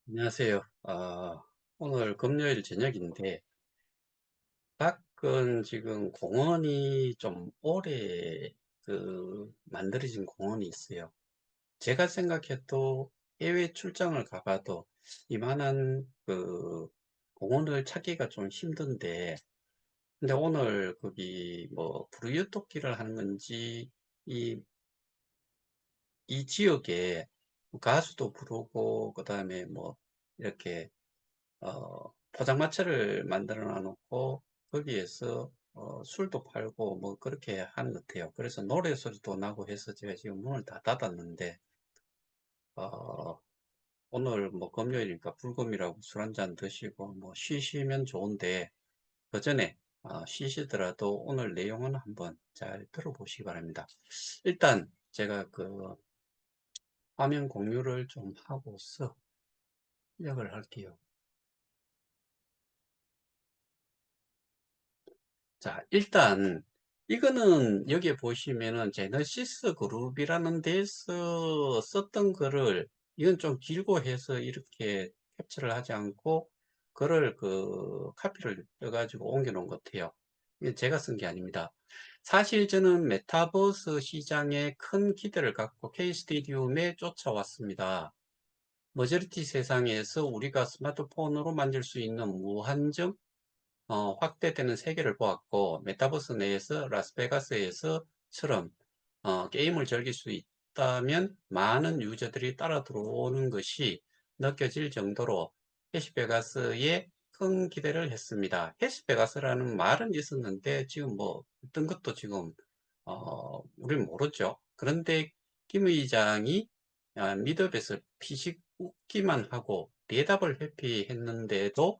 안녕하세요. 오늘 금요일 저녁인데, 밖은 지금 공원이 좀 오래 만들어진 공원이 있어요. 제가 생각해도 해외 출장을 가봐도 이만한 공원을 찾기가 좀 힘든데, 근데 오늘 거기 뭐 부르유토끼를 하는 건지, 이, 이 지역에 가수도 부르고, 그 다음에 뭐 이렇게 포장마차를 만들어 놓고 거기에서 술도 팔고 뭐 그렇게 하는 것 같아요. 그래서 노래 소리도 나고 해서 제가 지금 문을 다 닫았는데 어, 오늘 뭐 금요일이니까 불금이라고 술 한잔 드시고 뭐 쉬시면 좋은데 그 전에 쉬시더라도 오늘 내용은 한번 잘 들어보시기 바랍니다. 일단 제가 그 화면 공유를 좀 하고서 시작을 할게요. 자, 일단 이거는 여기에 보시면은 제너시스 그룹이라는 데서 썼던 거를 이건 좀 길고 해서 이렇게 캡처를 하지 않고 그를 카피를 떠가지고 옮겨 놓은 것 같아요. 이게 제가 쓴 게 아닙니다. 사실 저는 메타버스 시장에 큰 기대를 갖고 K-스테디움에 쫓아왔습니다. 머저리티 세상에서 우리가 스마트폰으로 만질 수 있는 무한정 확대되는 세계를 보았고, 메타버스 내에서 라스베가스에서처럼 게임을 즐길 수 있다면 많은 유저들이 따라 들어오는 것이 느껴질 정도로 해시베가스에 큰 기대를 했습니다. 해시베가스라는 말은 있었는데 지금 뭐 어떤 것도 지금 우리는 모르죠. 그런데 김 의장이 미드업에서 피식 웃기만 하고 대답을 회피했는데도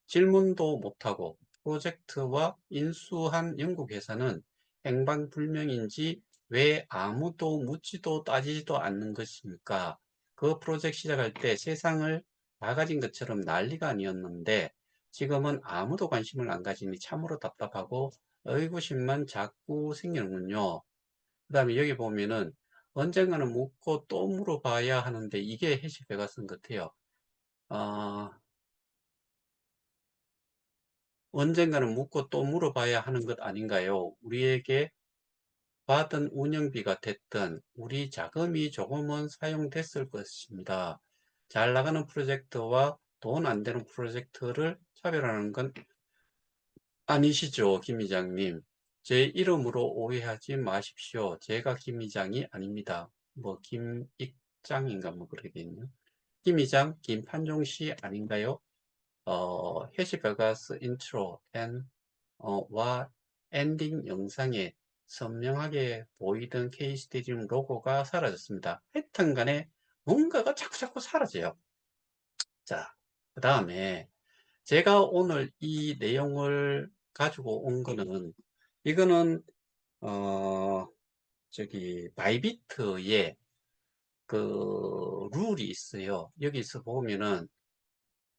질문도 못하고 프로젝트와 인수한 영국 회사는 행방불명인지 왜 아무도 묻지도 따지지도 않는 것입니까? 그 프로젝트 시작할 때 세상을 다 가진 것처럼 난리가 아니었는데 지금은 아무도 관심을 안 가지니 참으로 답답하고 의구심만 자꾸 생기는군요. 그 다음에 여기 보면은 언젠가는 묻고 또 물어봐야 하는데 이게 해시배가 쓴 것 같아요. 어, 언젠가는 묻고 또 물어봐야 하는 것 아닌가요? 우리에게 받은 운영비가 됐든 우리 자금이 조금은 사용됐을 것입니다. 잘 나가는 프로젝트와 돈 안 되는 프로젝트를 차별하는 건 아니시죠, 김 이장님. 제 이름으로 오해하지 마십시오. 제가 김 이장이 아닙니다. 뭐 김익장인가 뭐 그렇게 돼 있네요. 김 이장, 김판종 씨 아닌가요? 해시베가스 인트로 와 엔딩 영상에 선명하게 보이던 K스테디움 로고가 사라졌습니다. 하여튼 간에 뭔가가 자꾸자꾸 사라져요. 자, 그 다음에 제가 오늘 이 내용을 가지고 온 거는 이거는 어 바이비트에 그 룰이 있어요. 여기서 보면은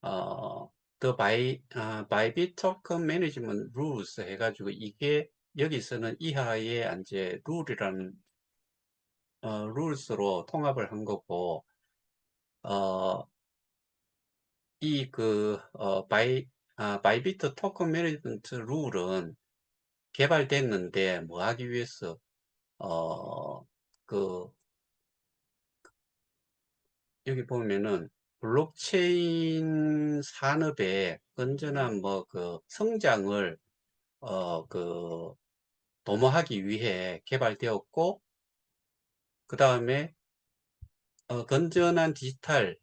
어 바이비트 토큰 매니지먼트 룰스 해가지고 이게 여기서는 이하의 이제 룰이라는 룰스로 통합을 한 거고 어 이 바이비트 토큰 매니지먼트 룰은 개발됐는데 뭐 하기 위해서 어, 그, 여기 보면은 블록체인 산업의 건전한 성장을, 도모하기 위해 개발되었고, 그 다음에, 건전한 디지털,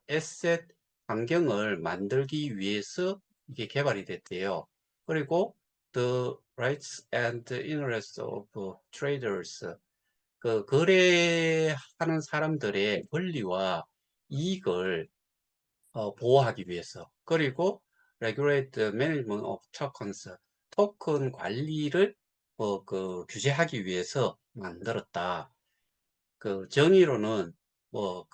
에셋 환경을 만들기 위해서 이게 개발이 됐대요. 그리고 the rights and interests of traders, 그 거래하는 사람들의 권리와 이익을 보호하기 위해서 그리고 regulate the management of tokens 토큰 관리를 규제하기 위해서 만들었다. 그 정의로는 뭐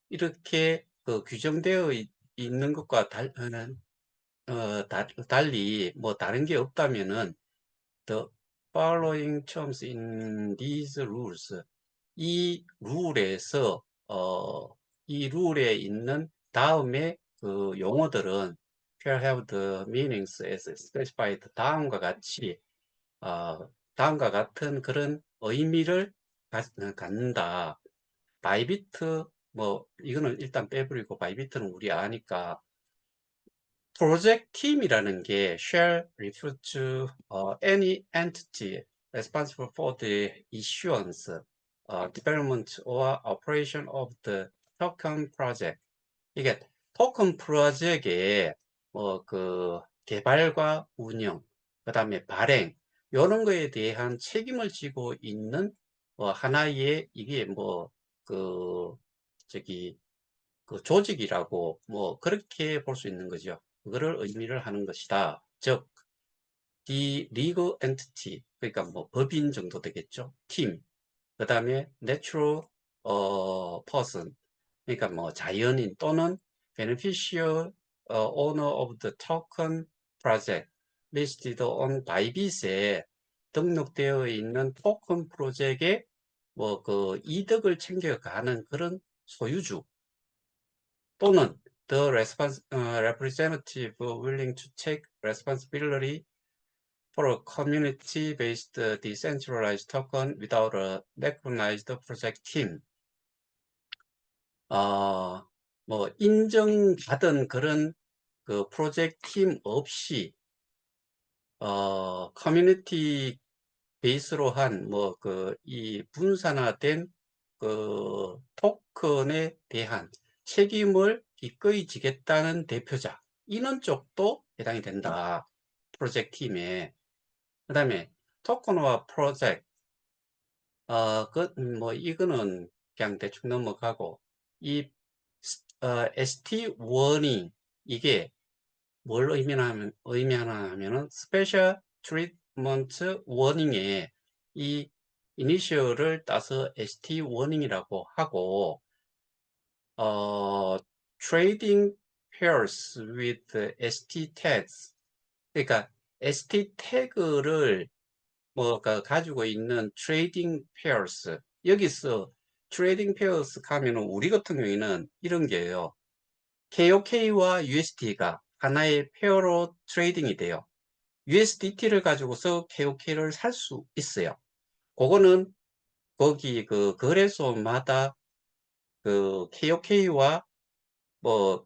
이렇게 규정되어 있는 것과 달리 뭐 다른 게 없다면은 the following terms in these rules 이 룰에서 이 룰에 있는 다음에 그 용어들은 shall have the meanings as specified 다음과 같은 그런 의미를 갖는다. 바이비트 뭐 이거는 일단 빼버리고 바이비트는 우리 아니까 프로젝트 팀이라는 게 shall refer to any entity responsible for the issuance, development or operation of the token project. 이게 토큰 프로젝트의 그 개발과 운영, 그 다음에 발행 이런 거에 대한 책임을 지고 있는 하나의 이게 그 저기 그 조직이라고 그렇게 볼 수 있는 거죠. 그거를 의미를 하는 것이다. 즉, the legal entity 그러니까 법인 정도 되겠죠. 팀, 그 다음에 natural person 그러니까 자연인 또는 beneficial owner of the token project listed on 바이빗에 등록되어 있는 토큰 프로젝트의 그 이득을 챙겨가는 그런 소유주 또는 representative willing to take responsibility for a community-based decentralized token without a recognized project team. 인정받은 그런 그 프로젝트 팀 없이, 커뮤니티 베이스로 한, 이 분산화된 그 토큰에 대한 책임을 기꺼이 지겠다는 대표자, 이런 쪽도 해당이 된다. 프로젝트 팀에. 그 다음에 토큰화 프로젝트, 이거는 그냥 대충 넘어가고, 이, ST 워닝, 이게 뭘 의미하나 하면은, 스페셜 트리트먼트 워닝에 이 이니셜을 따서 ST 워닝이라고 하고, trading pairs with ST tags. 그러니까 ST 태그를 가지고 있는 trading pairs. 여기서 trading pairs 가면은 우리 같은 경우에는 이런 게요. KOK와 USD가 하나의 페어로 트레이딩이 돼요. USDT를 가지고서 KOK를 살 수 있어요. 그거는 거기 그 거래소마다 그 KOK와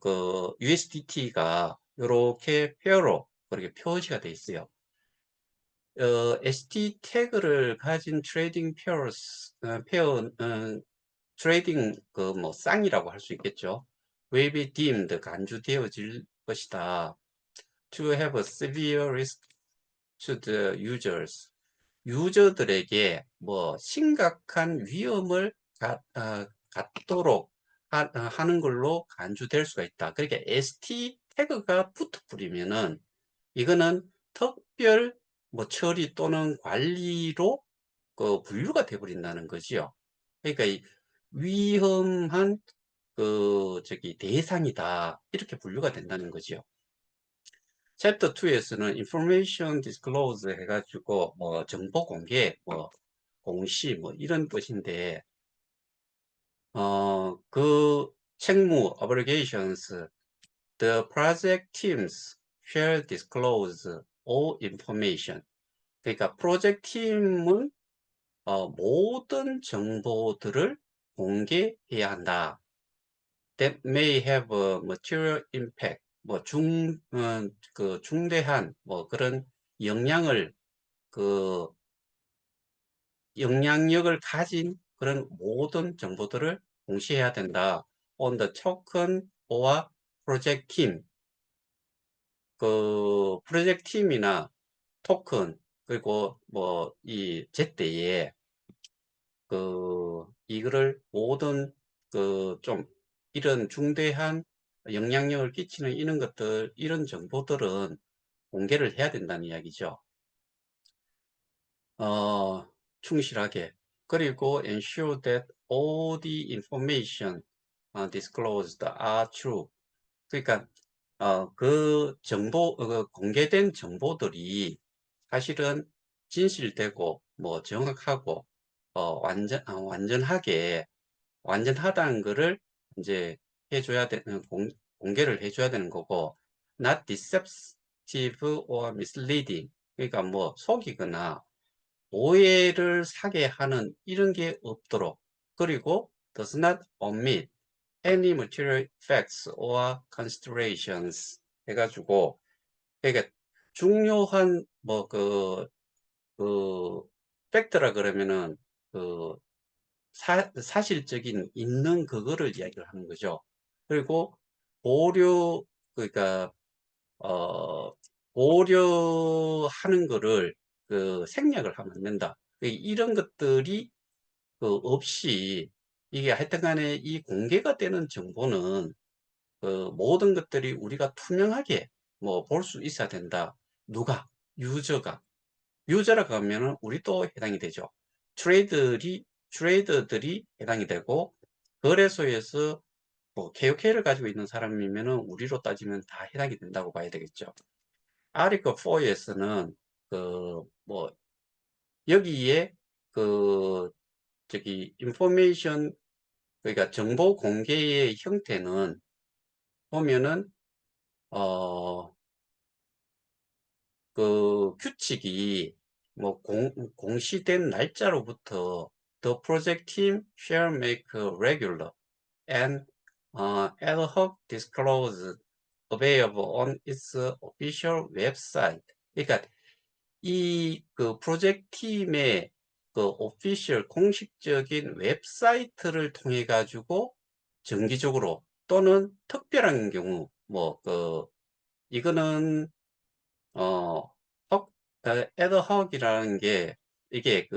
그 USDT가 이렇게 페어로 그렇게 표시가 돼 있어요. ST 태그를 가진 트레이딩 트레이딩 쌍이라고 할 수 있겠죠. will be deemed 간주되어질 것이다. to have a severe risk to the users. 유저들에게 심각한 위험을 갖도록 하는 걸로 간주될 수가 있다. 그러니까 ST 태그가 붙어버리면은 이거는 특별 처리 또는 관리로 분류가 돼 버린다는 거지요. 그러니까 이 위험한 대상이다. 이렇게 분류가 된다는 거지요. 챕터 2에서는 information disclose 해가지고 정보 공개, 공시 이런 뜻인데 그 책무 obligations the project teams shall disclose all information. 그러니까 프로젝트 팀은 모든 정보들을 공개해야 한다. That may have a material impact. 중대한 그런 영향을 그 영향력을 가진 그런 모든 정보들을 공시해야 된다. On the token or project team. 그 프로젝트 팀이나 토큰 그리고 이 제때에 이거를 모든 좀 이런 중대한 영향력을 끼치는 이런 것들, 이런 정보들은 공개를 해야 된다는 이야기죠. 충실하게. 그리고 ensure that all the information disclosed are true. 그러니까 그 공개된 정보들이 사실은 진실되고 정확하고 완전하다는 거를 이제 해줘야 되는 공개를 해줘야 되는 거고, not deceptive or misleading. 그러니까 뭐 속이거나 오해를 사게 하는 이런 게 없도록, 그리고 does not omit any material facts or considerations 해가지고, 그러니까 중요한 그 팩트라 그러면은 그 사실적인 있는 그거를 이야기를 하는 거죠. 그리고 보류, 그러니까 어 고려하는 거를 생략을 하면 안 된다. 이런 것들이 없이, 이게 하여튼 간에 이 공개가 되는 정보는 모든 것들이 우리가 투명하게 뭐 볼 수 있어야 된다. 누가? 유저가. 유저라고 하면은 우리도 해당이 되죠. 트레이더들이 해당이 되고, 거래소에서 뭐 KOK를 가지고 있는 사람이면은 우리로 따지면 다 해당이 된다고 봐야 되겠죠. 아티클 4에서는 뭐 여기에 그 저기 인포메이션, 그러니까 정보 공개의 형태는 보면은 어 규칙이 뭐 공시된 날짜로부터 the project team shall make regular and ad hoc disclose available on its official website. 그러니까 이 프로젝트 팀의 오피셜 공식적인 웹사이트를 통해 가지고 정기적으로 또는 특별한 경우 이거는 어 애드헉이라는 게, 이게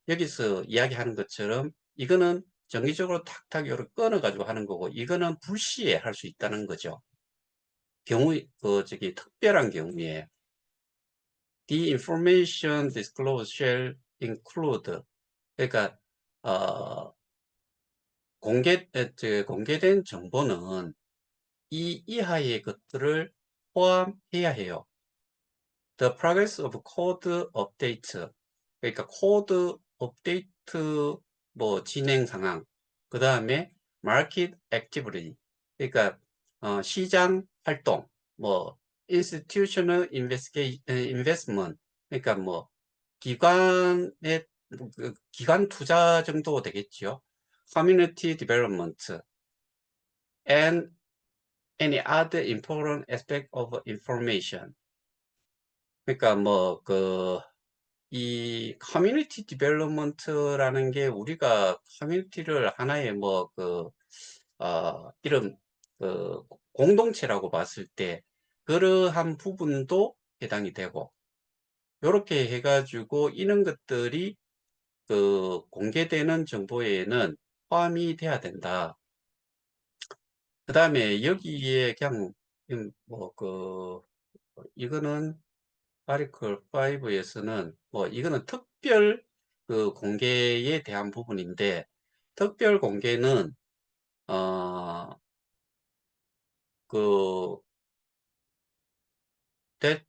여기서 이야기하는 것처럼 이거는 정기적으로 탁탁 요를 끊어 가지고 하는 거고, 이거는 불시에 할 수 있다는 거죠. 경우 특별한 경우에 the information disclosed shall include, 그러니까 어 공개된 정보는 이 이하의 것들을 포함해야 해요. The progress of code update, 그러니까 코드 업데이트 진행 상황, 그 다음에 market activity, 그러니까 시장 활동, institutional investment, 그러니까 기관의 기관 투자 정도 되겠죠. community development and any other important aspect of information. 그러니까 이 커뮤니티 디벨롭먼트라는 게, 우리가 커뮤니티를 하나의 이런 공동체라고 봤을 때 그러한 부분도 해당이 되고, 요렇게 해 가지고 이런 것들이 공개되는 정보에는 포함이 돼야 된다. 그 다음에 여기에 그냥 이거는 아티클 5에서는 이거는 특별 공개에 대한 부분인데, 특별 공개는 어, 그 that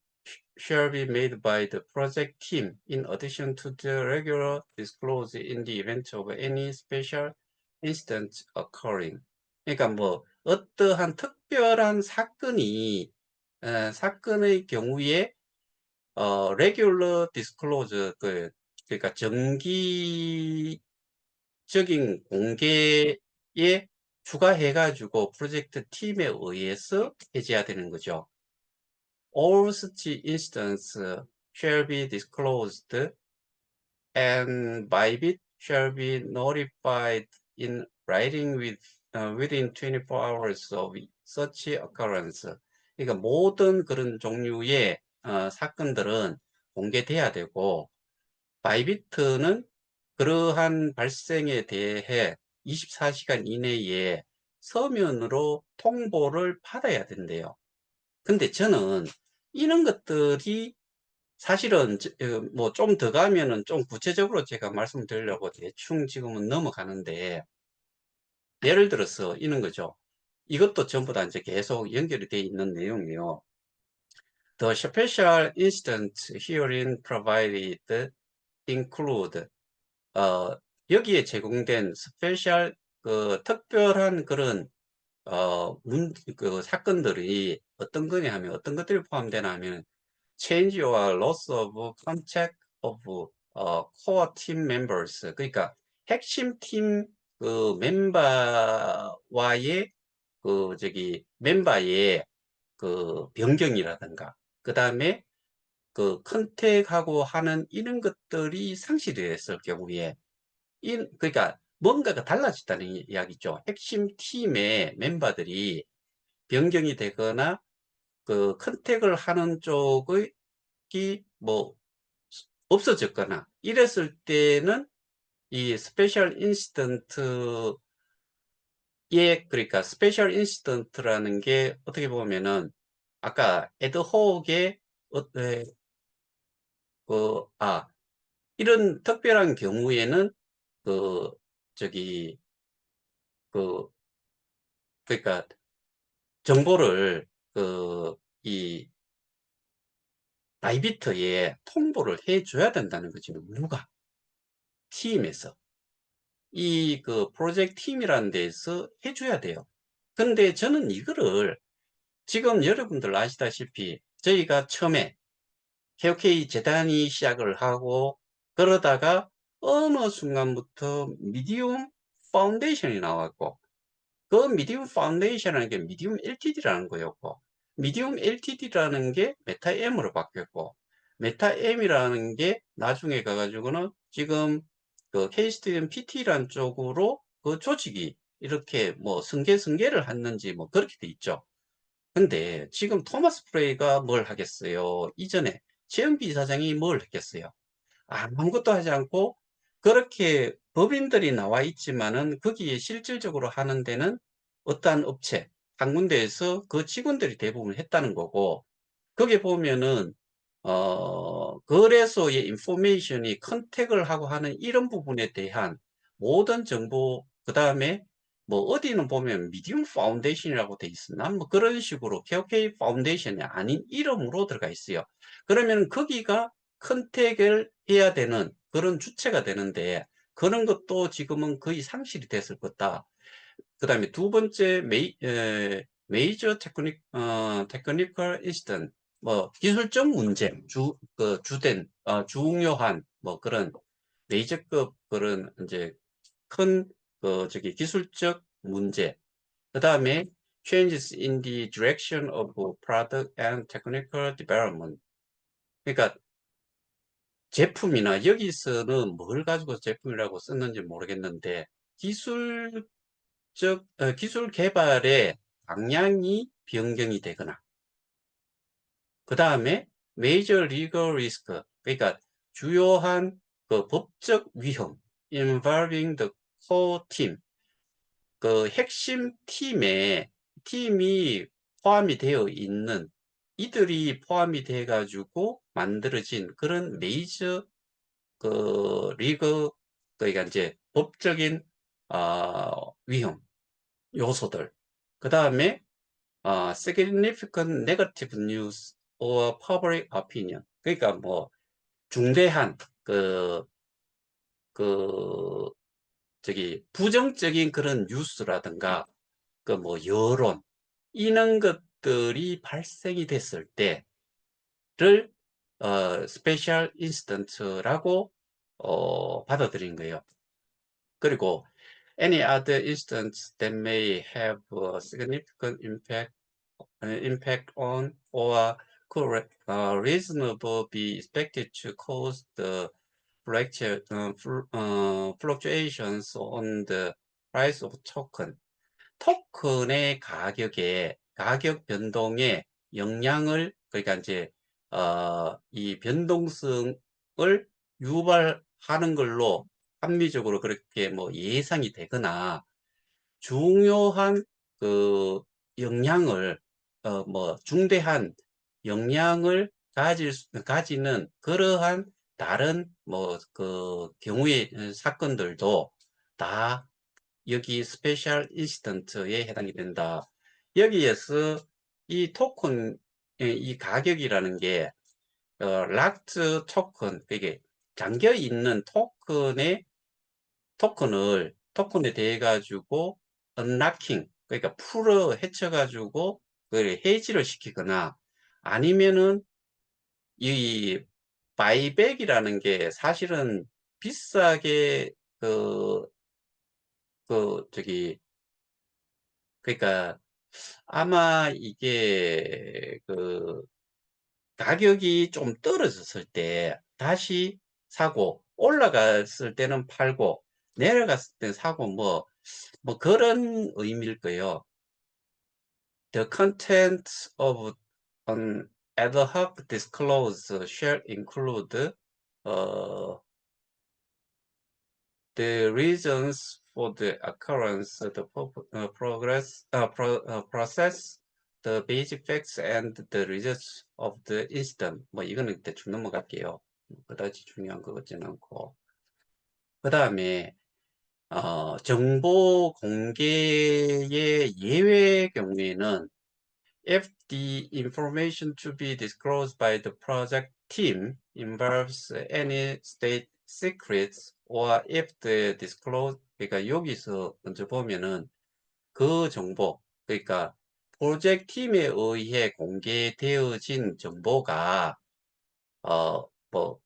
shall be made by the project team in addition to the regular disclosure in the event of any special incident occurring. 그러니까 어떠한 특별한 사건의 경우에 regular disclosure, 그러니까 정기적인 공개에 추가해가지고 프로젝트 팀에 의해서 해제해야 되는 거죠. All such instances shall be disclosed and Bybit shall be notified in writing within 24 hours of such occurrence. 그러니까 모든 그런 종류의 사건들은 공개돼야 되고, 바이비트는 그러한 발생에 대해 24시간 이내에 서면으로 통보를 받아야 된대요. 근데 저는 이런 것들이 사실은 좀 더 가면은 좀 구체적으로 제가 말씀드리려고 대충 지금은 넘어가는데, 예를 들어서 이런 거죠. 이것도 전부 다 이제 계속 연결이 되어 있는 내용이에요. The special incident herein provided include, 여기에 제공된 스페셜 특별한 그런 그 사건들이 어떤 거냐 하면 어떤 것들이 포함되나 하면 change와 loss of contact of core team members. 그러니까 핵심 팀 그 멤버와의 멤버의 그 변경이라든가 그다음에 그 컨택하고 하는 이런 것들이 상실이 됐을 경우에 그러니까 뭔가가 달라졌다는 이야기죠. 핵심 팀의 멤버들이 변경이 되거나 그 컨택을 하는 쪽의 뭐 없어졌거나 이랬을 때는 이 스페셜 인시던트의 그러니까 스페셜 인시던트라는 게 어떻게 보면은 아까 애드호크의 그, 이런 특별한 경우에는 그 저기 그 그러니까 정보를 이 다이비터에 통보를 해줘야 된다는 거지. 누가 팀에서 프로젝트 팀이라는 데서 해줘야 돼요. 근데 저는 이거를 지금 여러분들 아시다시피 저희가 처음에 KOK 재단이 시작을 하고 그러다가 어느 순간부터 미디움 파운데이션이 나왔고 그 미디움 파운데이션이라는 게 미디움 LTD라는 거였고 미디움 LTD라는 게 메타M으로 바뀌었고 메타M이라는 게 나중에 가가지고는 지금 그 K스튜디언 PT라는 쪽으로 그 조직이 이렇게 뭐 승계를 했는지 뭐 그렇게 돼 있죠. 근데 지금 토마스 프레이가 뭘 하겠어요? 이전에 최영비 이사장이 뭘 했겠어요? 아무것도 하지 않고 그렇게 법인들이 나와 있지만은 거기에 실질적으로 하는 데는 어떠한 업체, 한 군데에서 그 직원들이 대부분 했다는 거고, 거기에 보면은, 거래소의 인포메이션이 컨택을 하고 하는 이런 부분에 대한 모든 정보, 그 다음에 뭐 어디는 보면 미디움 파운데이션이라고 돼 있으나 뭐 그런 식으로 KOK 파운데이션이 아닌 이름으로 들어가 있어요. 그러면 거기가 컨택을 해야 되는 그런 주체가 되는데 그런 것도 지금은 거의 상실이 됐을 거다. 그 다음에 두 번째 메이저 테크니컬 인시던 뭐 기술적 문제 주된 중요한 뭐 그런 메이저급 그런 이제 큰 기술적 문제 그 다음에 changes in the direction of product and technical development 그러니까 제품이나 여기서는 뭘 가지고 제품이라고 썼는지 모르겠는데 기술적 기술 개발의 방향이 변경이 되거나 그 다음에 major legal risk 그러니까 주요한 그 법적 위험 involving the core team 그 핵심 팀이 포함이 되어 있는 이들이 포함이 돼 가지고 만들어진 그런 메이저 리그 그러니까 이제 법적인 위험 요소들 그 다음에 significant negative news or public opinion 그러니까 뭐 중대한 그 부정적인 그런 뉴스라든가 그 뭐 여론 이런 것들이 발생이 됐을 때를 스페셜 인스턴트라고 받아들인 거예요. 그리고 any other instance that may have a significant impact on or could reasonably be expected to cause the fluctuations on the price of token. 토큰의 가격 변동에 영향을 그러니까 이제 이 변동성을 유발하는 걸로 합리적으로 그렇게 뭐 예상이 되거나 중요한 그 영향을 뭐 중대한 영향을 가지는 그러한 다른 뭐 그 경우의 사건들도 다 여기 스페셜 인시던트에 해당이 된다. 여기에서 이 토큰의 이 가격이라는 게 락트 토큰 이게 잠겨 있는 토큰에 대해 가지고 언락킹 그러니까 풀어 헤쳐 가지고 그 해지를 시키거나 아니면은 이 바이백이라는 게 사실은 비싸게 저기 그러니까 아마 이게 가격이 좀 떨어졌을 때 다시 사고 올라갔을 때는 팔고 내려갔을 때 사고 뭐 그런 의미일 거예요. The contents of an ad hoc disclosure shall include uh, the reasons for the occurrence, the process, the basic facts, and the results of the incident. 뭐 이거는 대충 넘어갈게요. 그다지 중요한 것 같지는 않고. 그 다음에 정보 공개의 예외 경우에는 if the information to be disclosed by the project team involves any state secrets or if the disclosed 그러니까 여기서 먼저 보면은 그 정보 그러니까 프로젝트 팀에 의해 공개되어진 정보가 뭐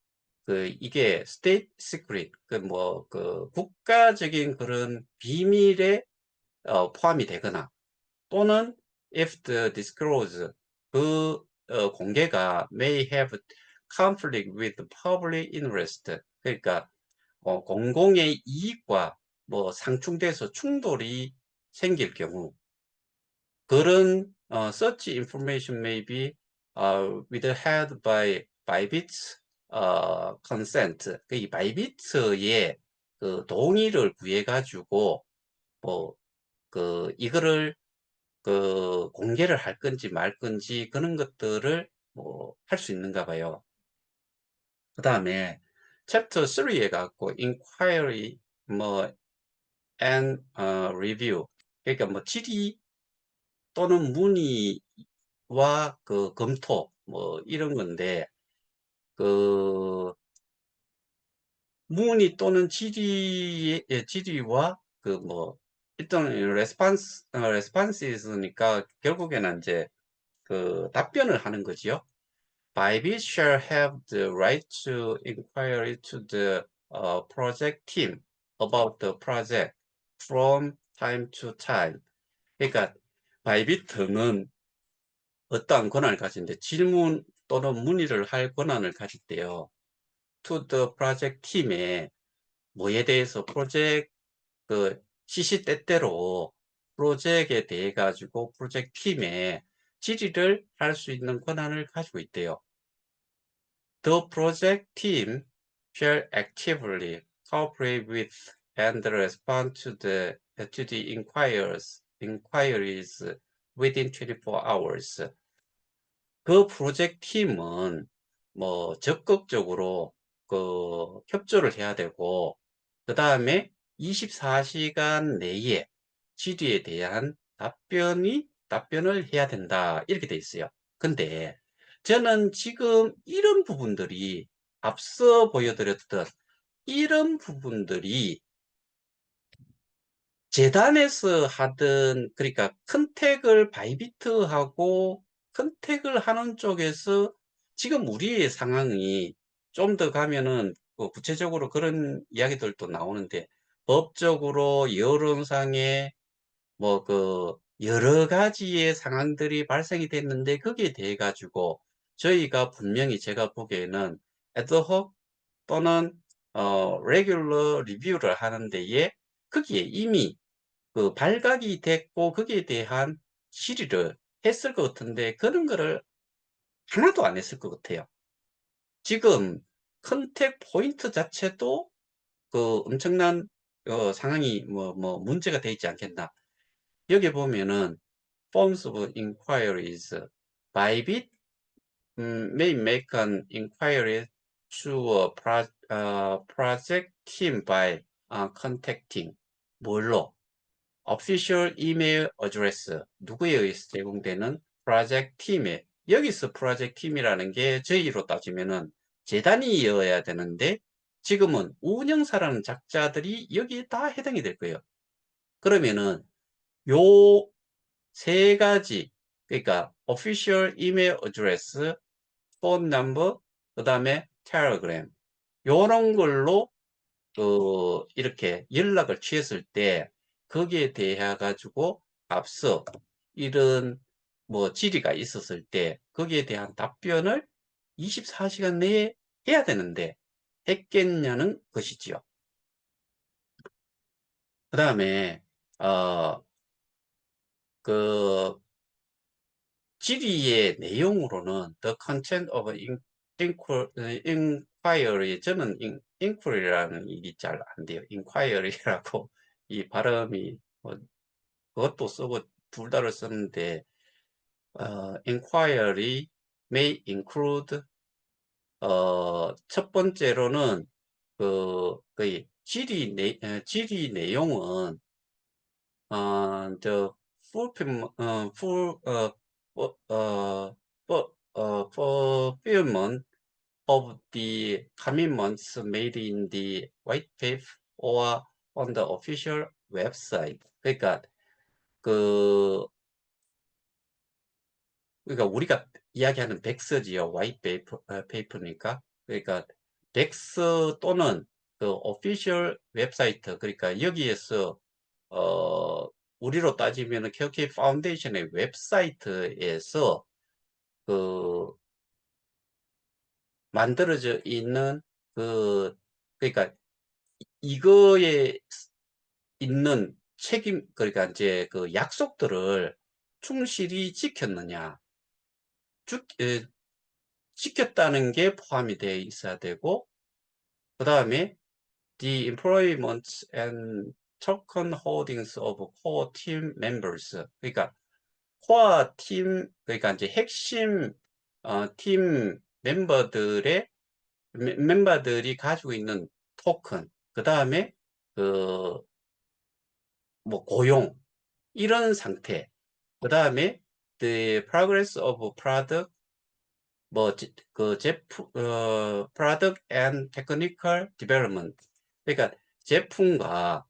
이게 state secret 그 국가적인 그런 비밀에 포함이 되거나 또는 if the disclose 공개가 may have conflict with public interest 그러니까 공공의 이익과 뭐 상충돼서 충돌이 생길 경우 그런 such information may be withheld by Bybit's consent. 이 바이비트의 그 동의를 구해 가지고 뭐 이거를 공개를 할 건지 말 건지 그런 것들을 뭐 할 수 있는가 봐요. 그다음에 챕터 3에 갖고 inquiry 뭐 and review 그러니까 뭐 질의 또는 문의와 검토 뭐 이런 건데 그 문의 또는 질의와 뭐 일단 레스판스니까 결국에는 이제 답변을 하는 거지요. Bybit shall have the right to inquire to the project team about the project from time to time. 그러니까 바이비트는 어떠한 권한을 가진데 질문 또는 문의를 할 권한을 가질 때요. To the project 팀에 뭐에 대해서 프로젝트 시시때때로 프로젝트에 대해 가지고 프로젝트 팀에 질의를 할 수 있는 권한을 가지고 있대요. The project team shall actively cooperate with and respond to the inquiries within 24 hours. 그 프로젝트 팀은 뭐 적극적으로 협조를 해야 되고 그 다음에 24시간 내에 질의에 대한 답변을 해야 된다 이렇게 돼 있어요. 근데 저는 지금 이런 부분들이 앞서 보여드렸던 이런 부분들이 재단에서 하던 그러니까 컨택을 바이비트하고 컨택을 하는 쪽에서 지금 우리의 상황이 좀 더 가면은 구체적으로 그런 이야기들도 나오는데 법적으로 여론상에 뭐 여러 가지의 상황들이 발생이 됐는데 거기에 대해 가지고 저희가 분명히 제가 보기에는 애드호c 또는 레귤러 리뷰를 하는 데에 거기에 이미 발각이 됐고 거기에 대한 질의를 했을 것 같은데 그런 거를 하나도 안 했을 것 같아요. 지금 컨택 포인트 자체도 엄청난 상황이 뭐 문제가 돼 있지 않겠나. 여기 보면은 forms of inquiries Bybit may make an inquiry to a project team by contacting 뭘로 official email address 누구에 의해서 제공되는 프로젝트 팀에 여기서 프로젝트 팀이라는 게 저희로 따지면은 재단이어야 되는데 지금은 운영사라는 작자들이 여기에 다 해당이 될 거예요. 그러면은 요 세 가지, 그러니까 official email address, phone number, 그 다음에 텔레그램, 요런 걸로 이렇게 연락을 취했을 때 거기에 대해 가지고 앞서 이런 뭐 질의가 있었을 때 거기에 대한 답변을 24시간 내에 해야 되는데 했겠냐는 것이지요. 그 다음에 어, 그 질의의 내용으로는 the content of inquiry, 저는 inquiry라는 일이 잘 안 돼요. inquiry라고 이 발음이 그것도 쓰고 둘 다를 쓰는데 inquiry may include 첫 번째로는 그 질의 내용은 the fu- 어, fulfillment of the commitments made in the white paper or on the official website. 그러니까 그 우리가 이야기하는 백서지요. 화이트 페이퍼니까. 그러니까 덱스 또는 그 오피셜 웹사이트, 그러니까 여기에서 어 우리로 따지면은 케어키 파운데이션의 웹사이트에서 그 만들어져 있는 그 그러니까 이거에 있는 책임, 그러니까 이제 그 약속들을 충실히 지켰느냐, 지켰다는 게 포함이 되어 있어야 되고, 그 다음에 the employment and token holdings of core team members. 그러니까 코어 팀, 그러니까 이제 핵심 팀 멤버들이 가지고 있는 토큰, 그 다음에 그 뭐 고용, 이런 상태, 그 다음에 the progress of product, 그 제품, product and technical development. 그러니까 제품과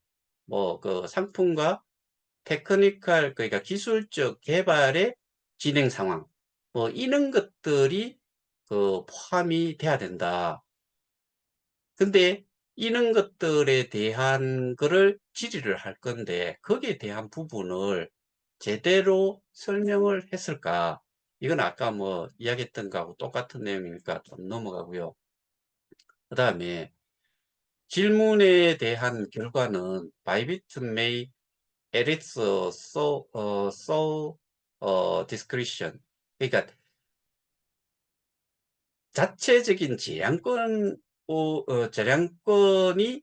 그 상품과 테크니컬, 그러니까 기술적 개발의 진행 상황, 이런 것들이 포함이 돼야 된다. 근데 이런 것들에 대한 거를 질의를 할 건데 거기에 대한 부분을 제대로 설명을 했을까? 이건 아까 뭐 이야기했던 거하고 똑같은 내용이니까 좀 넘어가고요. 그 다음에 질문에 대한 결과는 바이비트 may edit discretion. 그러니까 자체적인 재량권이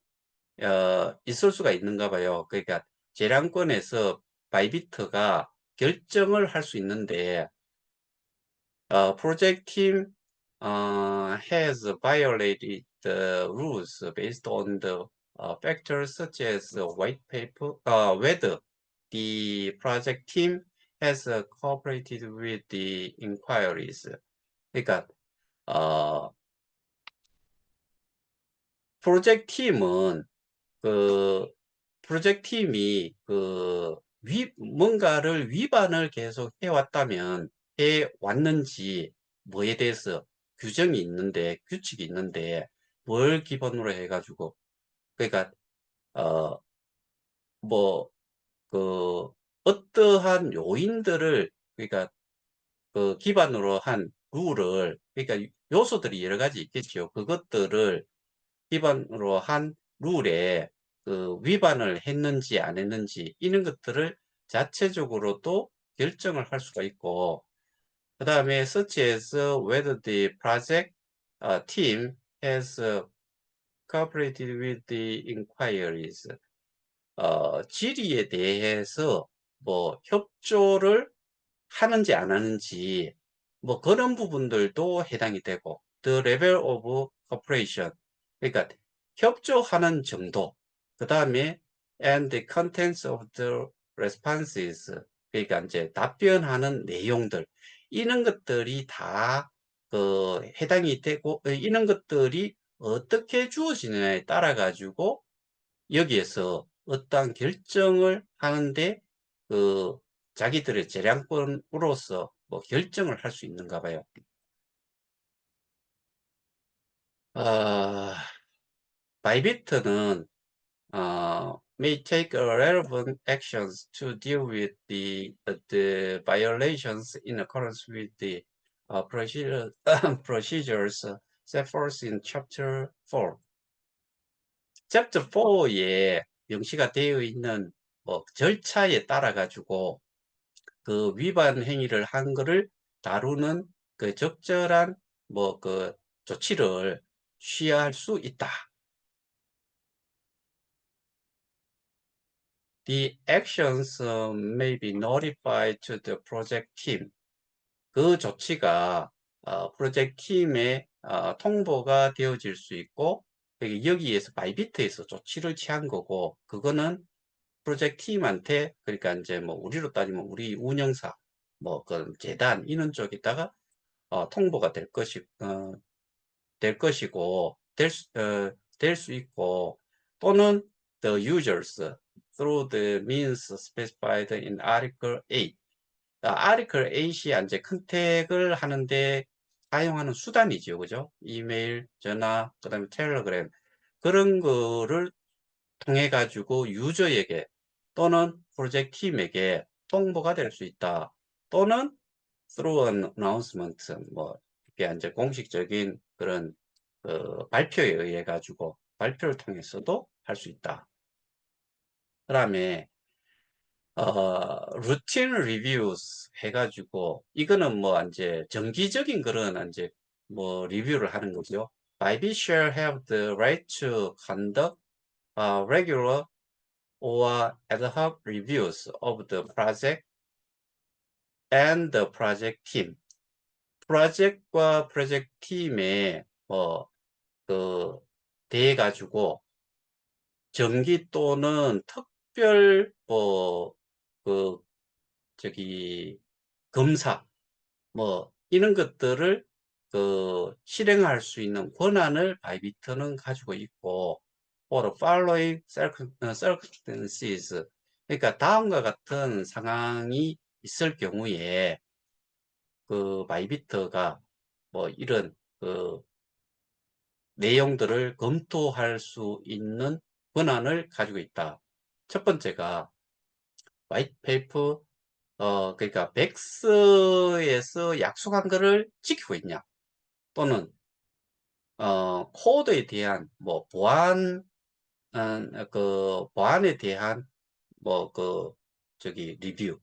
있을 수가 있는가 봐요. 그러니까 재량권에서 바이비트가 결정을 할 수 있는데 project team has violated the rules based on the factors such as white paper, whether the project team has cooperated with the inquiries. 그러니까 어, 프로젝트 팀은 그 프로젝트 팀이 뭔가를 위반을 계속 해 왔는지 뭐에 대해서 규칙이 있는데 뭘 기본으로 해가지고 그러니까 어 뭐 그 어떠한 요인들을 그러니까 기반으로 한 룰을, 그러니까 요소들이 여러 가지 있겠죠. 그것들을 기반으로 한 룰에 위반을 했는지 안 했는지 이런 것들을 자체적으로도 결정을 할 수가 있고, 그 다음에 such as whether the project team has cooperated with the inquiries. 질의에 대해서 협조를 하는지 안 하는지 그런 부분들도 해당이 되고, the level of cooperation, 그러니까 협조하는 정도, 그 다음에 and the contents of the responses, 그러니까 이제 답변하는 내용들, 이런 것들이 다 해당이 되고, 이런 것들이 어떻게 주어지느냐에 따라 가지고 여기에서 어떠한 결정을 하는데 그 자기들의 재량권으로서 뭐 결정을 할 수 있는가 봐요. 어, 바이비트는 may take relevant actions to deal with the violations in accordance with the procedures set forth in Chapter 4. Chapter 4에 명시가 되어 있는 뭐 절차에 따라 가지고 그 위반 행위를 한 거를 다루는 그 적절한 뭐 그 조치를 취할 수 있다. The actions may be notified to the project team. 그 조치가 프로젝트 팀에 통보가 되어질 수 있고 여기에서 바이비트에서 조치를 취한 거고 그거는 프로젝트 팀한테 그러니까 이제 뭐 우리로 따지면 우리 운영사 뭐 그 재단 이런 쪽에다가 통보가 될 것이고 될 수 있고 또는 the users through the means specified in Article 8. Article 8이 이제 컨택을 하는데 사용하는 수단이죠, 그죠? 이메일, 전화, 그다음에 텔레그램 그런 거를 통해 가지고 유저에게 또는 프로젝트 팀에게 통보가 될 수 있다. 또는 through an announcement 뭐 이게 이제 공식적인 그런 발표에 의해 가지고 발표를 통해서도 할 수 있다. 그다음에 routine reviews 해가지고 이거는 뭐 이제 정기적인 그런 이제 뭐 리뷰를 하는 거죠. Maybe shall have the right to conduct regular or ad hoc reviews of the project and the project team. 프로젝트과 프로젝트 팀에 뭐그 대해 가지고 정기 또는 특별 그 저기 검사 뭐 이런 것들을 실행할 수 있는 권한을 바이비트는 가지고 있고 for the following circumstances 그러니까 다음과 같은 상황이 있을 경우에 그 바이비트가 뭐 이런 그 내용들을 검토할 수 있는 권한을 가지고 있다. 첫 번째가 화이트 페이퍼 그러니까 백스에서 약속한 거를 지키고 있냐 또는 코드에 대한 뭐 보안에 대한 뭐 저기 리뷰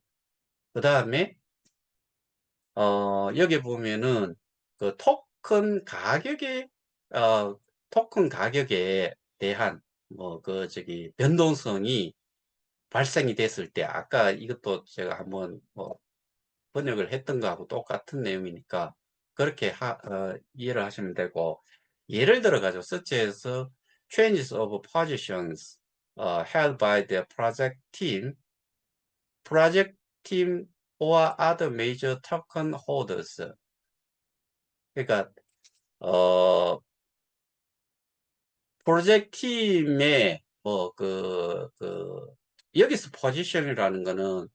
그다음에 여기 보면은 그 어 토큰 가격에 대한 뭐 저기 변동성이 발생이 됐을 때 아까 이것도 제가 한번 뭐 번역을 했던 거하고 똑같은 내용이니까 그렇게 이해를 하시면 되고 예를 들어 가지고 서치에서 changes of positions held by the project team or other major token holders. 그러니까 어 프로젝트 팀의 여기서 포지션이라는 거는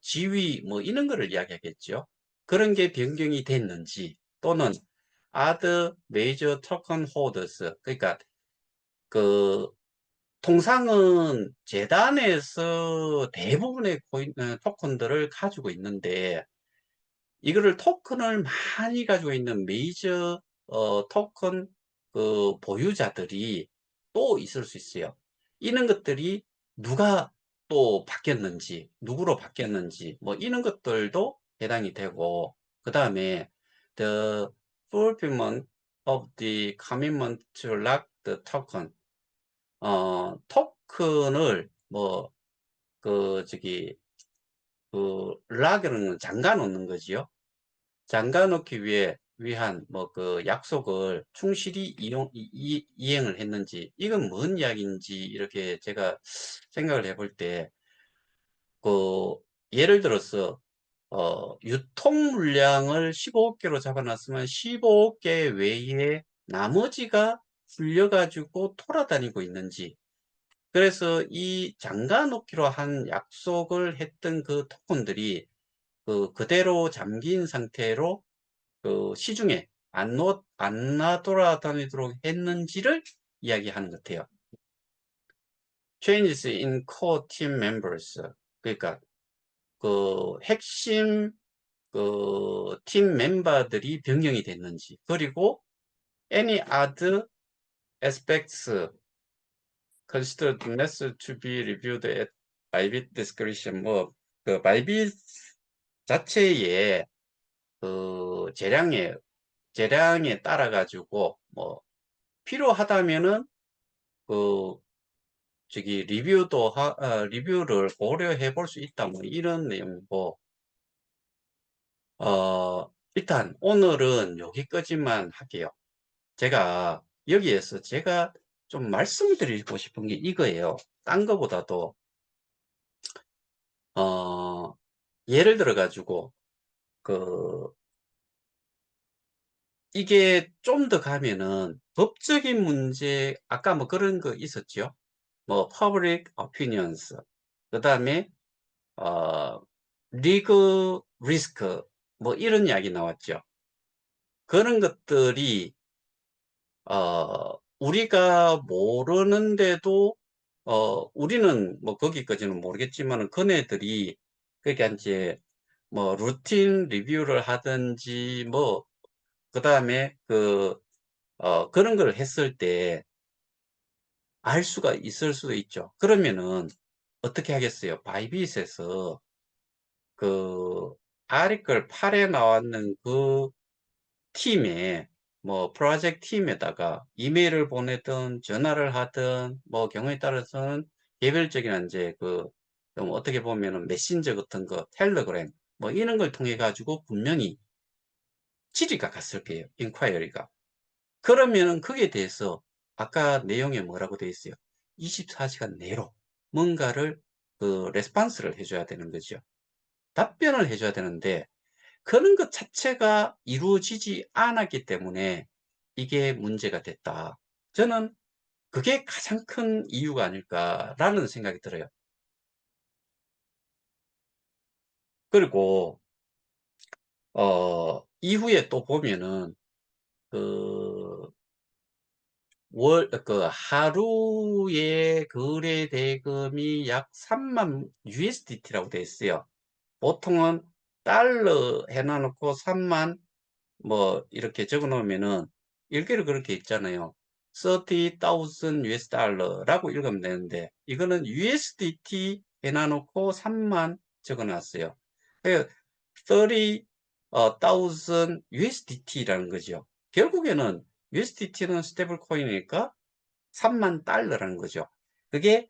지위 뭐 이런 거를 이야기하겠죠. 그런 게 변경이 됐는지 또는 other major token holders 그러니까 그 통상은 재단에서 대부분의 토큰들을 가지고 있는데 이거를 토큰을 많이 가지고 있는 메이저 토큰 보유자들이 또 있을 수 있어요. 이런 것들이 누가 또 바뀌었는지, 누구로 바뀌었는지, 뭐 이런 것들도 해당이 되고, 그 다음에 the fulfillment of the commitment to lock the token. 토큰을 저기 lock는 잠가 놓는 거지요. 잠가 놓기 위한 약속을 충실히 이행을 했는지 이건 뭔 이야기인지 이렇게 제가 생각을 해볼 때 그 예를 들어서 유통 물량을 15억개로 잡아놨으면 15억개 외에 나머지가 풀려 가지고 돌아다니고 있는지 그래서 이 잠가 놓기로 한 약속을 했던 그 토큰들이 그대로 잠긴 상태로 시중에 안 나돌아다니도록 했는지를 이야기하는 것 같아요. Changes in core team members. 그러니까 핵심 팀 멤버들이 변경이 됐는지, 그리고 any other aspects considered necessary to be reviewed at Bybit discretion. Bybit 자체의 재량에 따라 가지고 필요하다면은 그 리뷰를 고려해 볼 수 있다, 뭐 이런 내용이고, 일단 오늘은 여기까지만 할게요. 제가 여기에서 제가 좀 말씀드리고 싶은 게 이거예요. 딴 거보다도 어, 예를 들어 가지고 그 이게 좀 더 가면은 법적인 문제, 아까 뭐 그런 거 있었죠. 뭐 public opinions, 그다음에 어 legal risk, 뭐 이런 이야기 나왔죠. 그런 것들이 우리가 모르는데도 우리는 뭐 거기까지는 모르겠지만은 그네들이 그러니까 이제 뭐 루틴 리뷰를 하든지 뭐 그다음에 그런 걸 했을 때 알 수가 있을 수도 있죠. 그러면은 어떻게 하겠어요? 바이빗에서 그 아리클 8에 나왔는 그 팀에 뭐 프로젝트 팀에다가 이메일을 보내든 전화를 하든 뭐 경우에 따라서는 개별적인 이제 좀 어떻게 보면은 메신저 같은 거, 텔레그램 뭐 이런 걸 통해 가지고 분명히 질의가 갔을 거예요. 인콰이어리가. 그러면은 거기에 대해서 아까 내용에 뭐라고 되어 있어요? 24시간 내로 뭔가를 레스판스를 해줘야 되는 거죠. 답변을 해줘야 되는데 그런 것 자체가 이루어지지 않았기 때문에 이게 문제가 됐다. 저는 그게 가장 큰 이유가 아닐까라는 생각이 들어요. 그리고 이후에 또 보면은 그 하루에 거래 대금이 약 3만 USDT라고 돼 있어요. 보통은 달러 해놔놓고 3만 뭐 이렇게 적어 놓으면은 일개로 그렇게 있잖아요. 30,000 US 달러라고 읽으면 되는데 이거는 USDT 해놔놓고 3만 적어 놨어요. 30,000 USDT라는 거죠. 결국에는 USDT는 스테이블 코인이니까 3만 달러라는 거죠. 그게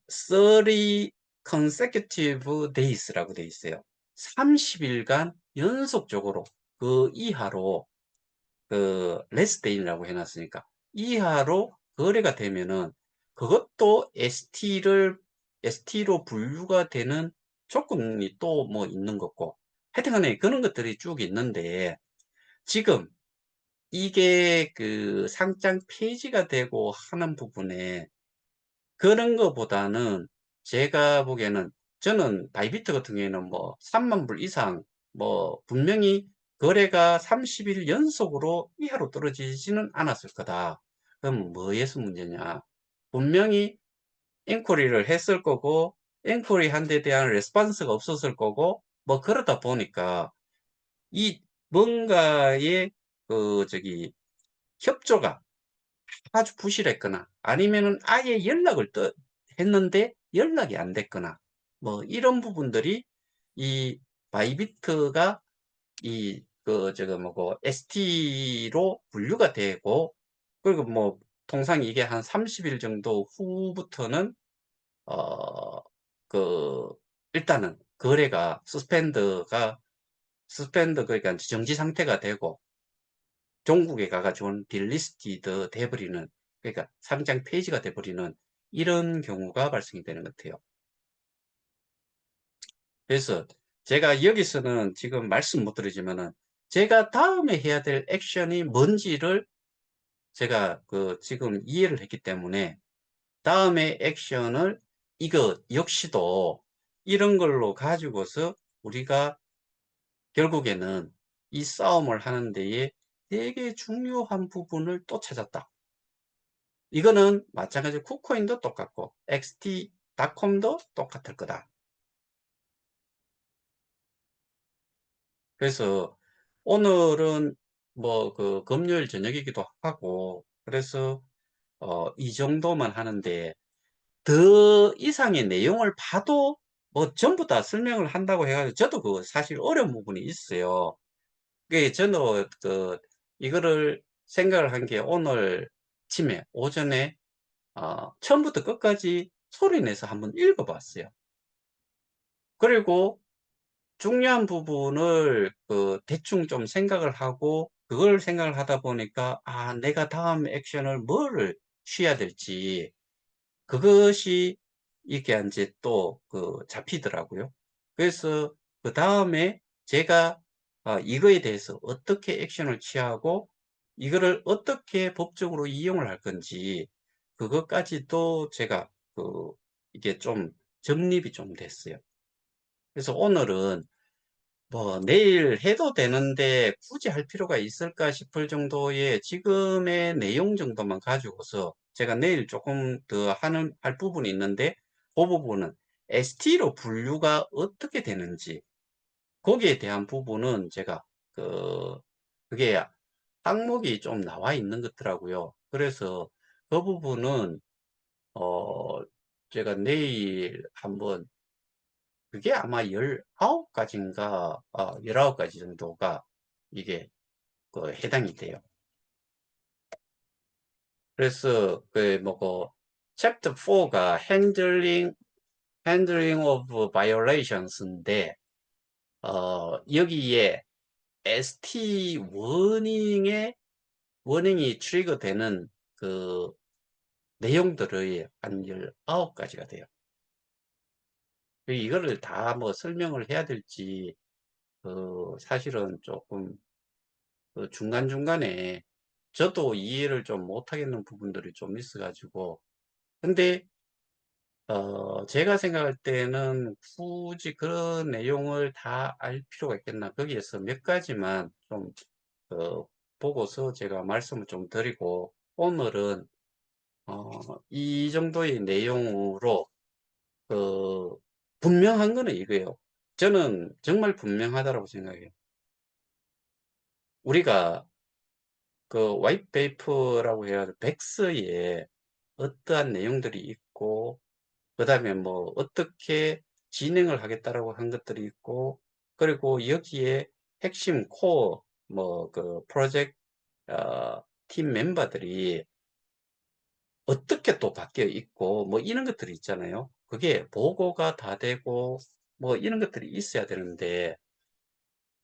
30 consecutive days라고 돼 있어요. 30일간 연속적으로 그 이하로 less than이라고 해놨으니까 이하로 거래가 되면은 그것도 ST로 분류가 되는 조건이 또 뭐 있는 거고, 하여튼간에 그런 것들이 쭉 있는데 지금 이게 상장 폐지가 되고 하는 부분에 그런 거보다는 제가 보기에는, 저는 바이비트 같은 경우에는 뭐 3만 불 이상 분명히 거래가 30일 연속으로 이하로 떨어지지는 않았을 거다. 그럼 뭐에서 문제냐? 분명히 인quiry를 했을 거고 인quiry 한 데 대한 레스판스가 없었을 거고 뭐 그러다 보니까 이 뭔가의 협조가 아주 부실했거나 아니면은 아예 했는데 연락이 안 됐거나 뭐 이런 부분들이 이 바이비트가 ST로 분류가 되고, 그리고 뭐 통상 이게 한 30일 정도 후부터는 어, 그 일단은 거래가 스펜드 그러니까 정지 상태가 되고 종국에 가가지고 딜리스티드 돼버리는, 그러니까 상장 폐지가 돼버리는 이런 경우가 발생이 되는 것 같아요. 그래서 제가 여기서는 지금 말씀 못 드리지만은 제가 다음에 해야 될 액션이 뭔지를 제가 지금 이해를 했기 때문에 다음에 액션을 이거 역시도 이런 걸로 가지고서 우리가 결국에는 이 싸움을 하는 데에 되게 중요한 부분을 또 찾았다. 이거는 마찬가지로 쿠코인도 똑같고 XT.com도 똑같을 거다. 그래서 오늘은 뭐 그 금요일 저녁이기도 하고 그래서 이 정도만 하는데 더 이상의 내용을 봐도 뭐 전부 다 설명을 한다고 해가지고 저도 그 사실 어려운 부분이 있어요. 그 저는 그 이거를 생각을 한 게 오늘 아침에 오전에 처음부터 끝까지 소리 내서 한번 읽어봤어요. 그리고 중요한 부분을 그 대충 좀 생각을 하고 그걸 생각을 하다 보니까 내가 다음 액션을 뭐를 취해야 될지 그것이 이게 이제 또 그 잡히더라고요. 그래서 그다음에 제가 이거에 대해서 어떻게 액션을 취하고 이거를 어떻게 법적으로 이용을 할 건지 그것까지도 제가 그 이게 좀 정립이 좀 됐어요. 그래서 오늘은 뭐 내일 해도 되는데 굳이 할 필요가 있을까 싶을 정도의 지금의 내용 정도만 가지고서 제가 내일 조금 더 할 부분이 있는데 그 부분은 ST로 분류가 어떻게 되는지 거기에 대한 부분은 제가 그 그게 항목이 좀 나와 있는 것더라고요. 그래서 그 부분은 어 제가 내일 한번 그게 아마 19가지인가 19가지 정도가 이게 그 해당이 돼요. 그래서 그 뭐고 챕터 4가 handling of violations인데 여기에 ST 워닝이 트리거 되는 그 내용들의 한 19가지가 돼요. 이거를 다 뭐 설명을 해야 될지 사실은 조금 중간중간에 저도 이해를 좀 못하겠는 부분들이 좀 있어가지고 근데 제가 생각할 때는 굳이 그런 내용을 다 알 필요가 있겠나 거기에서 몇 가지만 좀 보고서 제가 말씀을 좀 드리고 오늘은 이 정도의 내용으로 그 분명한 거는 이거예요. 저는 정말 분명하다고 생각해요. 우리가 그 화이트 페이퍼라고 해가지고 백서에 어떠한 내용들이 있고 그다음에 뭐 어떻게 진행을 하겠다라고 한 것들이 있고 그리고 여기에 핵심 코어 뭐 그 프로젝트 팀 멤버들이 어떻게 또 바뀌어 있고 뭐 이런 것들이 있잖아요. 그게 보고가 다 되고 뭐 이런 것들이 있어야 되는데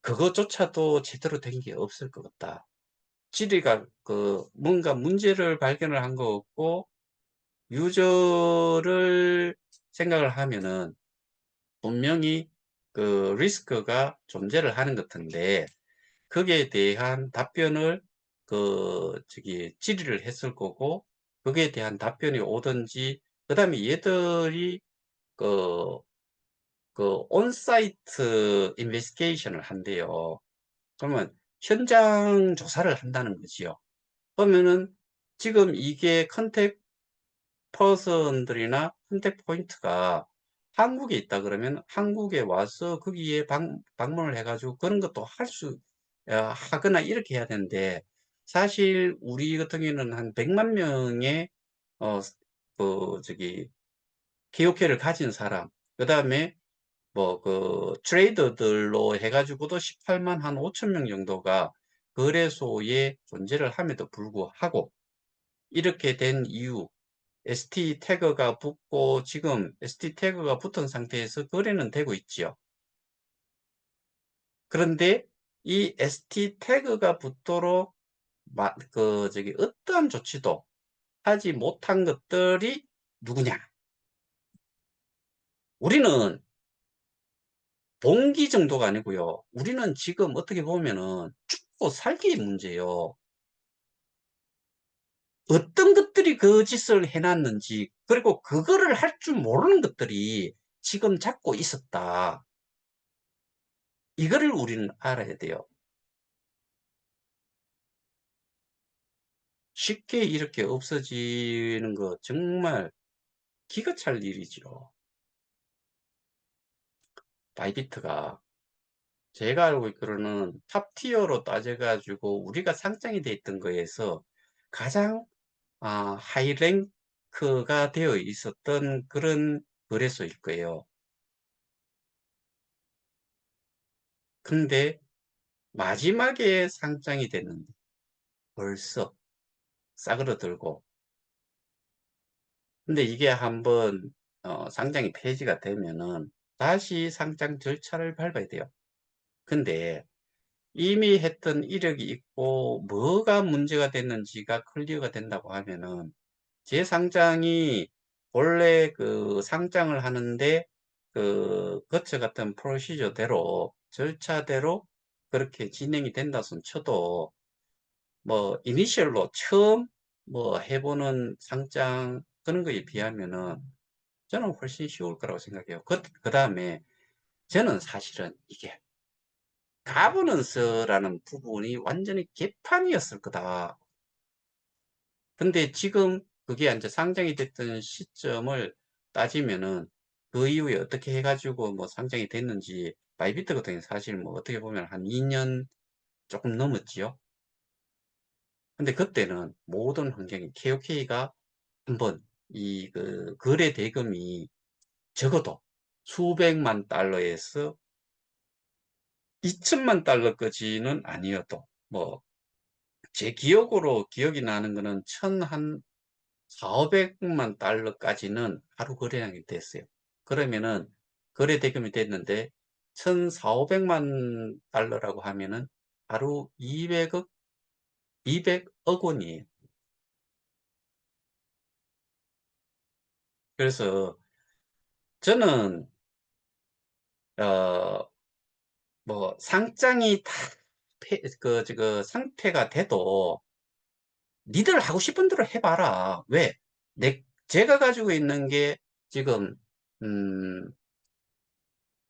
그것조차도 제대로 된 게 없을 것 같다. 지리가 그 뭔가 문제를 발견을 한 거 없고 유저를 생각을 하면은 분명히 그 리스크가 존재를 하는 것 같은데 거기에 대한 답변을 질의를 했을 거고 거기에 대한 답변이 오든지 그다음에 얘들이 그 온사이트 인베스티게이션을 한대요. 그러면 현장 조사를 한다는 거지요. 그러면은 지금 이게 컨택 퍼슨들이나 컨택 포인트가 한국에 있다 그러면 한국에 와서 거기에 방문을 해가지고 그런 것도 하거나 이렇게 해야 되는데 사실 우리 같은 경우는 한 100만 명의 어, KOK를 가진 사람, 그 다음에 뭐 트레이더들로 해가지고도 18만 한 5천 명 정도가 거래소에 존재를 함에도 불구하고 이렇게 된 이유 ST 태그가 붙고 지금 ST 태그가 붙은 상태에서 거래는 되고 있지요. 그런데 이 ST 태그가 붙도록 어떠한 조치도 하지 못한 것들이 누구냐? 우리는 봉기 정도가 아니고요. 우리는 지금 어떻게 보면은 죽고 살기의 문제예요. 어떤 것들이 그 짓을 해놨는지, 그리고 그거를 할 줄 모르는 것들이 지금 잡고 있었다. 이거를 우리는 알아야 돼요. 쉽게 이렇게 없어지는 거 정말 기가 찰 일이죠. 바이비트가 제가 알고 있기로는 탑티어로 따져가지고 우리가 상장이 돼 있던 거에서 가장 하이랭크가 되어 있었던 그런 거래소일 거예요. 근데 마지막에 상장이 됐는데 벌써 싸그러들고, 근데 이게 한번 상장이 폐지가 되면은 다시 상장 절차를 밟아야 돼요. 근데 이미 했던 이력이 있고 뭐가 문제가 됐는지가 클리어가 된다고 하면은 재상장이 원래 그 상장을 하는데 그 거쳐갔던 프로시저대로 절차대로 그렇게 진행이 된다 손 쳐도 뭐 이니셜로 처음 뭐 해보는 상장 그런 거에 비하면은 저는 훨씬 쉬울 거라고 생각해요. 그 다음에 저는 사실은 이게 가버넌스라는 부분이 완전히 개판이었을 거다. 근데 지금 그게 이제 상장이 됐던 시점을 따지면은 그 이후에 어떻게 해가지고 뭐 상장이 됐는지, 바이비트 같은 경우는 사실 뭐 어떻게 보면 한 2년 조금 넘었지요. 근데 그때는 모든 환경이 KOK가 한번 이 그 거래 대금이 적어도 수백만 달러에서 2천만 달러까지는 아니어도 뭐 제 기억으로 기억이 나는 거는 한 4,500만 달러까지는 하루 거래량이 됐어요. 그러면은 거래 대금이 됐는데 1,400~500만 달러라고 하면은 하루 200억 원이에요. 그래서 저는 어 뭐 상장이 다 상태가 돼도 니들 하고 싶은 대로 해봐라. 왜? 제가 가지고 있는 게 지금 음,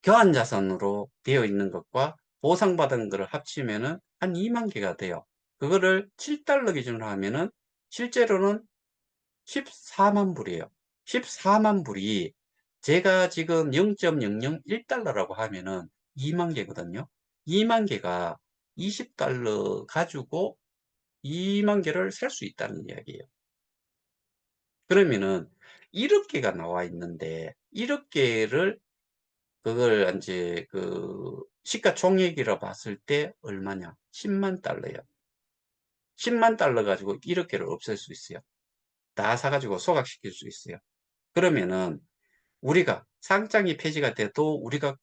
교환자산으로 되어 있는 것과 보상받은 거를 합치면은 한 2만 개가 돼요. 그거를 7달러 기준으로 하면은 실제로는 14만 불이에요. 14만 불이 제가 지금 0.001달러라고 하면은 2만 개거든요. 2만 개가 20달러 가지고 2만 개를 살 수 있다는 이야기예요. 그러면은 1억 개가 나와 있는데 1억 개를 그걸 이제 그 시가총액이라 봤을 때 얼마냐? 10만 달러예요. 10만 달러 가지고 1억 개를 없앨 수 있어요. 다 사가지고 소각시킬 수 있어요. 그러면은 우리가 상장이 폐지가 돼도 우리가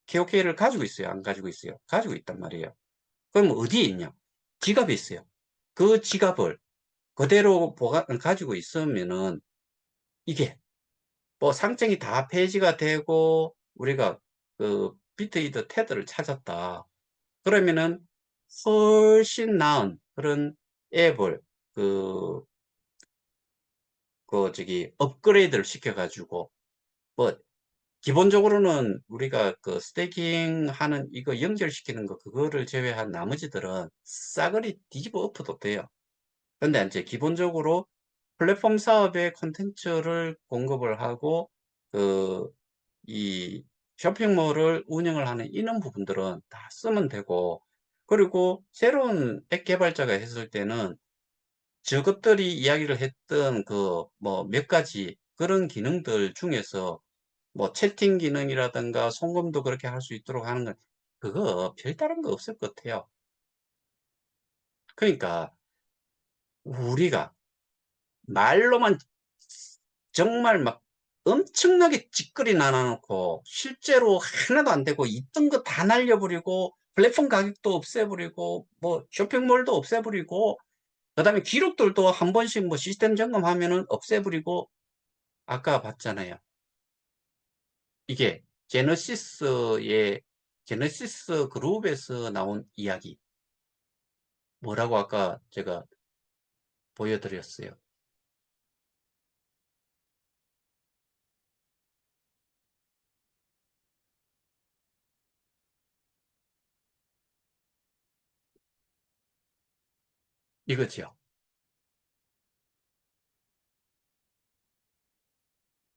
KOK를 가지고 있어요? 안 가지고 있어요? 가지고 있단 말이에요. 그럼 어디에 있냐? 지갑에 있어요. 그 지갑을 그대로 가지고 있으면은 이게 뭐 상장이 다 폐지가 되고 우리가 그 비트이더 테드를 찾았다. 그러면은 훨씬 나은 그런 앱을 그, 업그레이드를 시켜가지고 뭐 기본적으로는 우리가 그 스테이킹 하는 이거 연결시키는 거 그거를 제외한 나머지들은 싸그리 뒤집어 엎어도 돼요. 근데 이제 기본적으로 플랫폼 사업의 콘텐츠를 공급을 하고 그 이 쇼핑몰을 운영을 하는 이런 부분들은 다 쓰면 되고, 그리고 새로운 앱 개발자가 했을 때는 저것들이 이야기를 했던 그 뭐 몇 가지 그런 기능들 중에서 뭐 채팅 기능이라든가 송금도 그렇게 할 수 있도록 하는 건 그거 별다른 거 없을 것 같아요. 그러니까 우리가 말로만 정말 막 엄청나게 찌끄리 나눠놓고 실제로 하나도 안 되고 있던 거 다 날려버리고 플랫폼 가격도 없애버리고 뭐 쇼핑몰도 없애버리고 그다음에 기록들도 한 번씩 뭐 시스템 점검하면은 없애버리고, 아까 봤잖아요. 이게 제너시스 그룹에서 나온 이야기 뭐라고 아까 제가 보여드렸어요. 이거죠.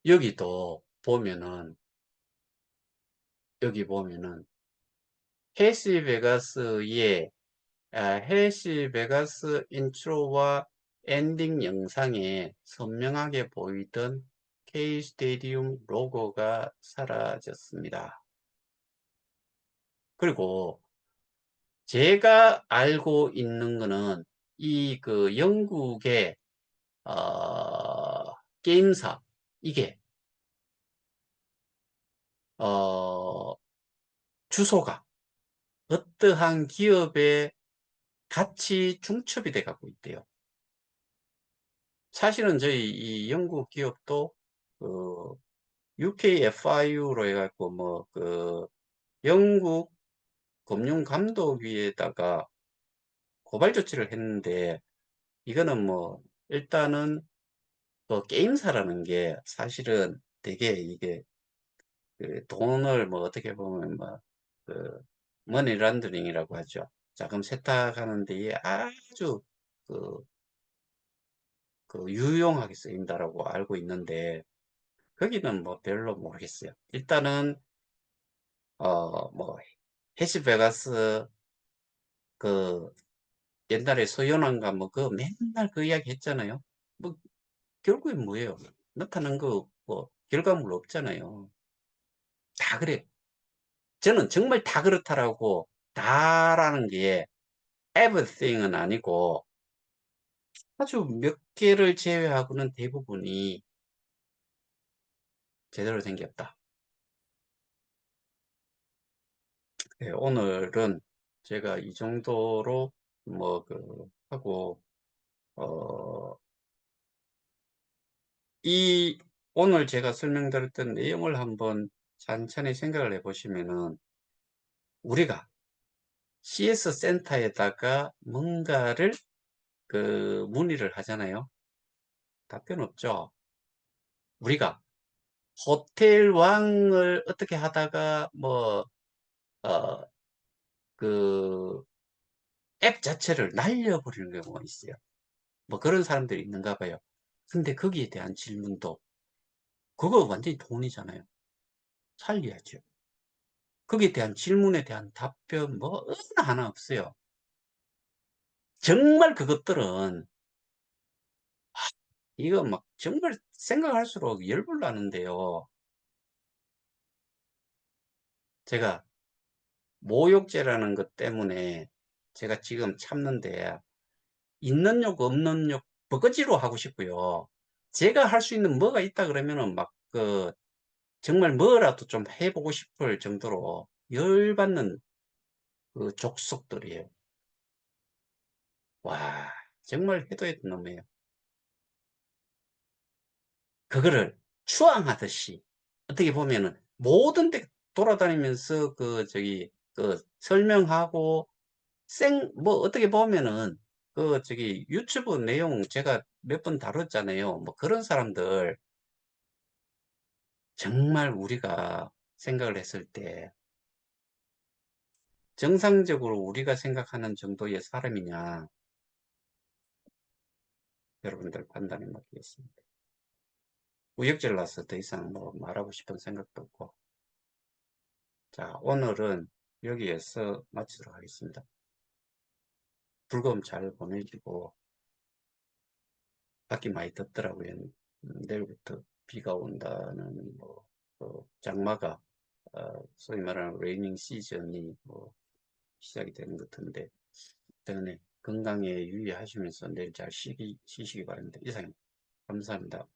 여기도 보면은, 여기 보면은, 헬스베가스의, 헬스베가스 인트로와 엔딩 영상에 선명하게 보이던 K 스테디움 로고가 사라졌습니다. 그리고 제가 알고 있는 거는 이 그 영국의 게임사 이게 어, 주소가 어떠한 기업에 같이 중첩이 돼 갖고 있대요. 사실은 저희 이 영국 기업도 그 UKFIU로 해갖고 뭐 그 영국 금융감독위에다가 고발 조치를 했는데 이거는 뭐 일단은 그 게임사라는 게 사실은 되게 이게 그 돈을 뭐 어떻게 보면 뭐 그 머니 란더링이라고 하죠. 자금 세탁하는 데에 아주 그, 그 유용하게 쓰인다라고 알고 있는데 거기는 뭐 별로 모르겠어요. 일단은 뭐 해시베가스 그 옛날에 소연왕과 뭐 그 맨날 그 이야기 했잖아요. 뭐 결국엔 뭐예요? 나타난 거 뭐 결과물 없잖아요. 다 그래. 저는 정말 다 그렇다라고 다라는 게 everything은 아니고 아주 몇 개를 제외하고는 대부분이 제대로 생겼다. 네, 오늘은 제가 이 정도로 뭐 그 하고 어, 이 오늘 제가 설명드렸던 내용을 한번 찬찬히 생각을 해보시면은 우리가 CS 센터에다가 뭔가를 그 문의를 하잖아요. 답변 없죠. 우리가 호텔 왕을 어떻게 하다가 뭐, 그 앱 자체를 날려버리는 경우가 있어요. 뭐 그런 사람들이 있는가 봐요. 근데 거기에 대한 질문도 그거 완전히 돈이잖아요. 살려야죠. 거기에 대한 질문에 대한 답변 뭐 어느 하나 없어요. 정말 그것들은 이거 막 정말 생각할수록 열불 나는데요. 제가 모욕죄라는 것 때문에 제가 지금 참는데 있는 욕 없는 욕 버거지로 하고 싶고요. 제가 할 수 있는 뭐가 있다 그러면은 막 그 정말 뭐라도 좀 해보고 싶을 정도로 열받는 그 족속들이에요. 와, 정말 해도 해도 너무해요. 그거를 추앙하듯이 어떻게 보면은 모든 데 돌아다니면서 그 저기 그 설명하고 뭐 어떻게 보면은 그 저기 유튜브 내용 제가 몇 번 다뤘잖아요. 뭐 그런 사람들 정말 우리가 생각을 했을 때 정상적으로 우리가 생각하는 정도의 사람이냐 여러분들 판단에 맡기겠습니다. 우역질라서 더 이상 뭐 말하고 싶은 생각도 없고 자 오늘은 여기에서 마치도록 하겠습니다. 불금 잘 보내시고 밖이 많이 덥더라고요. 내일부터 비가 온다는 뭐 장마가 소위 말하는 레이닝 시즌이 뭐 시작이 되는 것 같은데 때문에 건강에 유의하시면서 내일 잘 쉬시기 바랍니다. 이상입니다. 감사합니다.